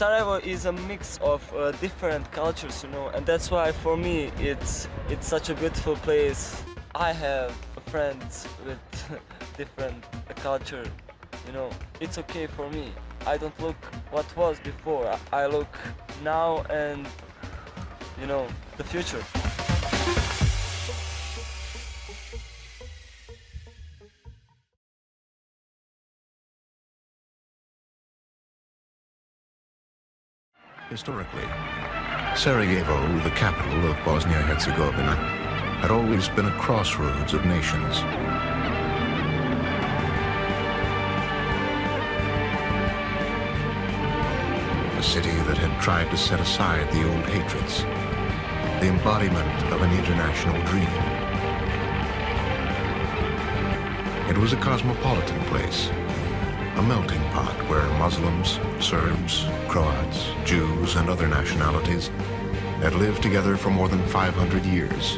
Sarajevo is a mix of different cultures, you know, and that's why for me it's such a beautiful place. I have friends with different culture, you know, it's okay for me. I don't look what was before, I look now and, you know, the future. Historically, Sarajevo, the capital of Bosnia-Herzegovina, had always been a crossroads of nations. A city that had tried to set aside the old hatreds, the embodiment of an international dream. It was a cosmopolitan place, a melting pot where Muslims, Serbs, Croats, Jews, and other nationalities had lived together for more than 500 years.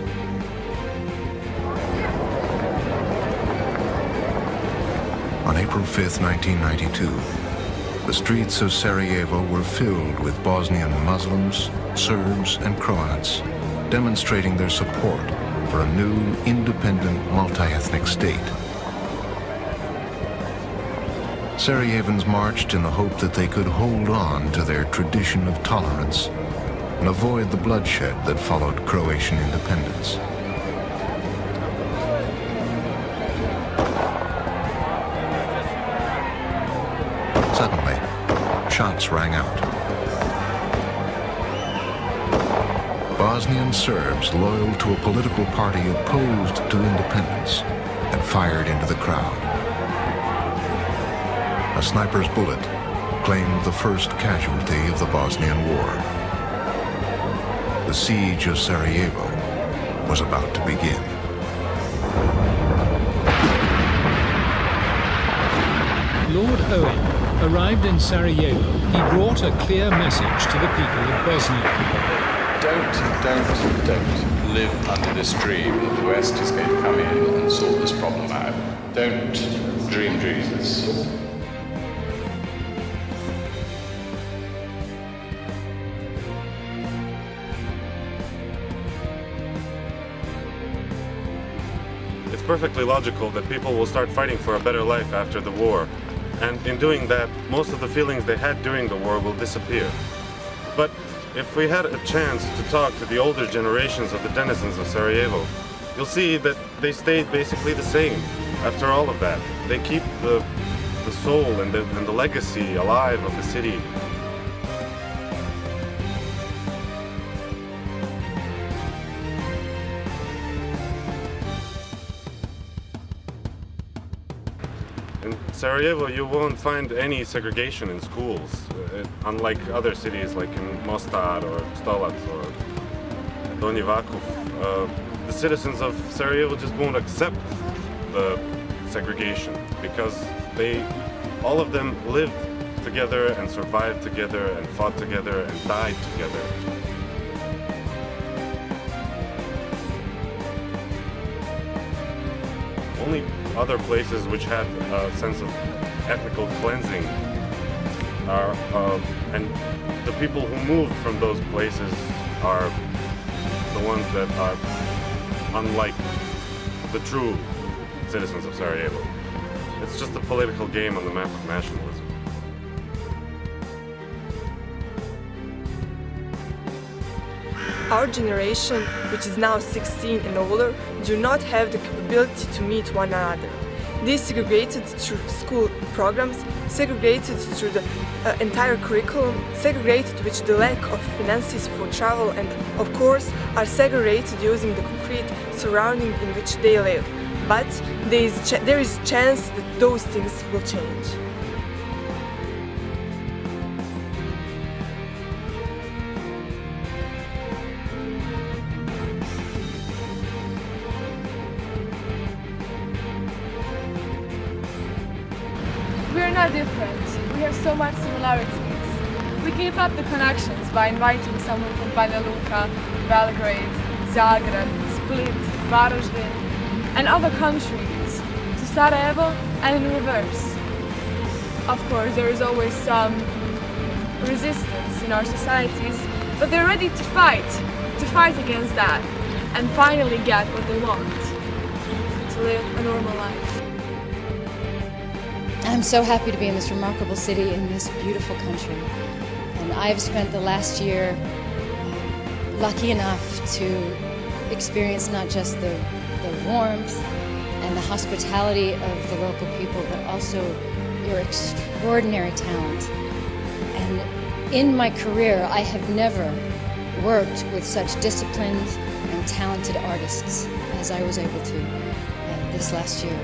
On April 5th, 1992, the streets of Sarajevo were filled with Bosnian Muslims, Serbs, and Croats demonstrating their support for a new, independent, multi-ethnic state. Sarajevans marched in the hope that they could hold on to their tradition of tolerance and avoid the bloodshed that followed Croatian independence. Suddenly, shots rang out. Bosnian Serbs loyal to a political party opposed to independence had fired into the crowd. A sniper's bullet claimed the first casualty of the Bosnian War. The siege of Sarajevo was about to begin. Lord Owen arrived in Sarajevo. He brought a clear message to the people of Bosnia. Don't live under this dream that the West is going to come in and sort this problem out. Don't dream dreams. It's perfectly logical that people will start fighting for a better life after the war. And in doing that, most of the feelings they had during the war will disappear. But if we had a chance to talk to the older generations of the denizens of Sarajevo, you'll see that they stayed basically the same after all of that. They keep the soul and the legacy alive of the city. In Sarajevo, you won't find any segregation in schools, unlike other cities like in Mostar or Stolac or Donji Vakuf. The citizens of Sarajevo just won't accept the segregation because all of them lived together and survived together and fought together and died together. Only other places which had a sense of ethnical cleansing and the people who moved from those places are the ones that are unlike the true citizens of Sarajevo. It's just a political game on the map of nationalism. Our generation, which is now 16 and older, do not have the capability to meet one another. They segregated through school programs, segregated through the entire curriculum, segregated with the lack of finances for travel, and of course are segregated using the concrete surrounding in which they live. But there is a chance that those things will change. We are not different. We have so much similarities. We keep up the connections by inviting someone from Banja Luka, Belgrade, Zagreb, Split, Varaždin, and other countries to Sarajevo and in reverse. Of course, there is always some resistance in our societies, but they're ready to fight against that and finally get what they want, to live a normal life. I'm so happy to be in this remarkable city, in this beautiful country. And I've spent the last year lucky enough to experience not just the warmth and the hospitality of the local people, but also your extraordinary talent. And in my career, I have never worked with such disciplined and talented artists as I was able to this last year.